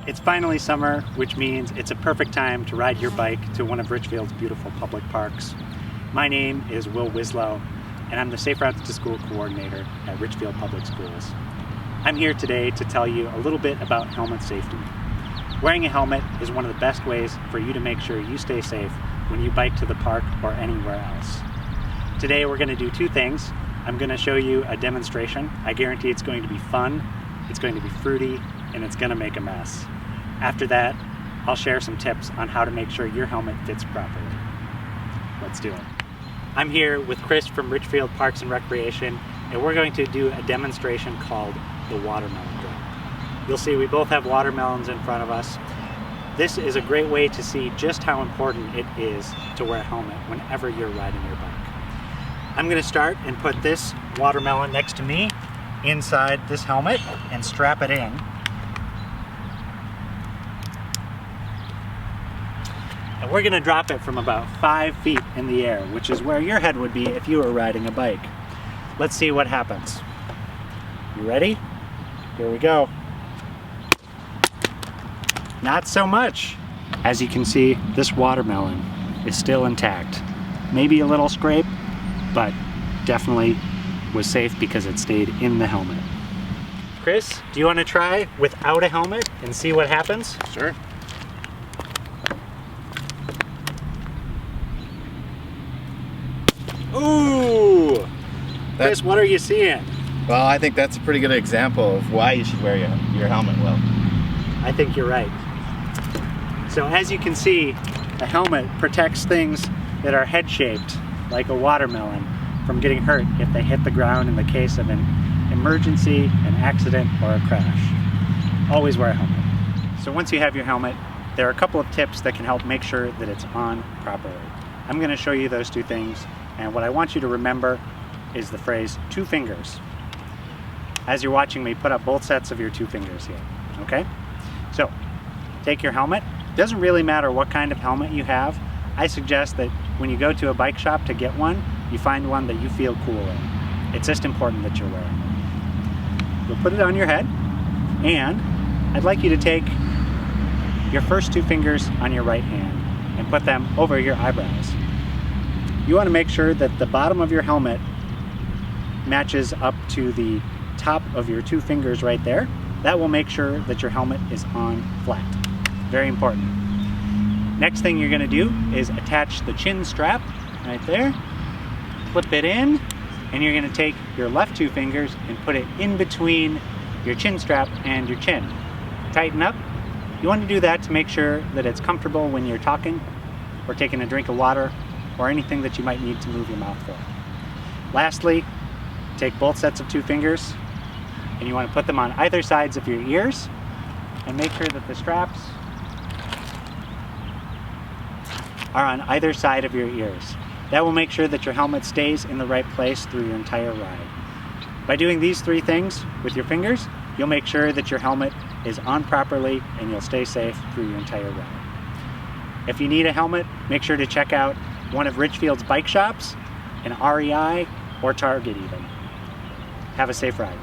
It's finally summer, which means it's a perfect time to ride your bike to one of Richfield's beautiful public parks. My name is Wlizlo, and I'm the Safe Routes to School Coordinator at Richfield Public Schools. I'm here today to tell you a little bit about helmet safety. Wearing a helmet is one of the best ways for you to make sure you stay safe when you bike to the park or anywhere else. Today we're going to do two things. I'm going to show you a demonstration. I guarantee it's going to be fun, it's going to be fruity, and it's going to make a mess. After that, I'll share some tips on how to make sure your helmet fits properly. Let's do it. I'm here with Chris from Richfield Parks and Recreation, and we're going to do a demonstration called the watermelon drop. You'll see we both have watermelons in front of us. This is a great way to see just how important it is to wear a helmet whenever you're riding your bike. I'm going to start and put this watermelon next to me inside this helmet and strap it in. And we're going to drop it from about 5 feet in the air, which is where your head would be if you were riding a bike. Let's see what happens. You ready? Here we go. Not so much. As you can see, this watermelon is still intact. Maybe a little scrape, but definitely was safe because it stayed in the helmet. Chris, do you want to try without a helmet and see what happens? Sure. Ooh! Chris, what are you seeing? Well, I think that's a pretty good example of why you should wear your helmet well. I think you're right. So as you can see, a helmet protects things that are head-shaped, like a watermelon, from getting hurt if they hit the ground in the case of an emergency, an accident, or a crash. Always wear a helmet. So once you have your helmet, there are a couple of tips that can help make sure that it's on properly. I'm going to show you those two things, and what I want you to remember is the phrase 2 fingers. As you're watching me, put up both sets of your 2 fingers here, okay? So, take your helmet. Doesn't really matter what kind of helmet you have. I suggest that when you go to a bike shop to get one, you find one that you feel cool in. It's just important that you're wearing it. You'll put it on your head, and I'd like you to take your first 2 fingers on your right hand and put them over your eyebrows. You want to make sure that the bottom of your helmet matches up to the top of your 2 fingers right there. That will make sure that your helmet is on flat. Very important. Next thing you're going to do is attach the chin strap right there, flip it in, and you're going to take your left 2 fingers and put it in between your chin strap and your chin. Tighten up. You want to do that to make sure that it's comfortable when you're talking or taking a drink of water or anything that you might need to move your mouth for. Lastly, take both sets of 2 fingers and you want to put them on either sides of your ears and make sure that the straps are on either side of your ears. That will make sure that your helmet stays in the right place through your entire ride. By doing these 3 things with your fingers, you'll make sure that your helmet is on properly and you'll stay safe through your entire ride. If you need a helmet, make sure to check out one of Richfield's bike shops, an REI, or Target even. Have a safe ride.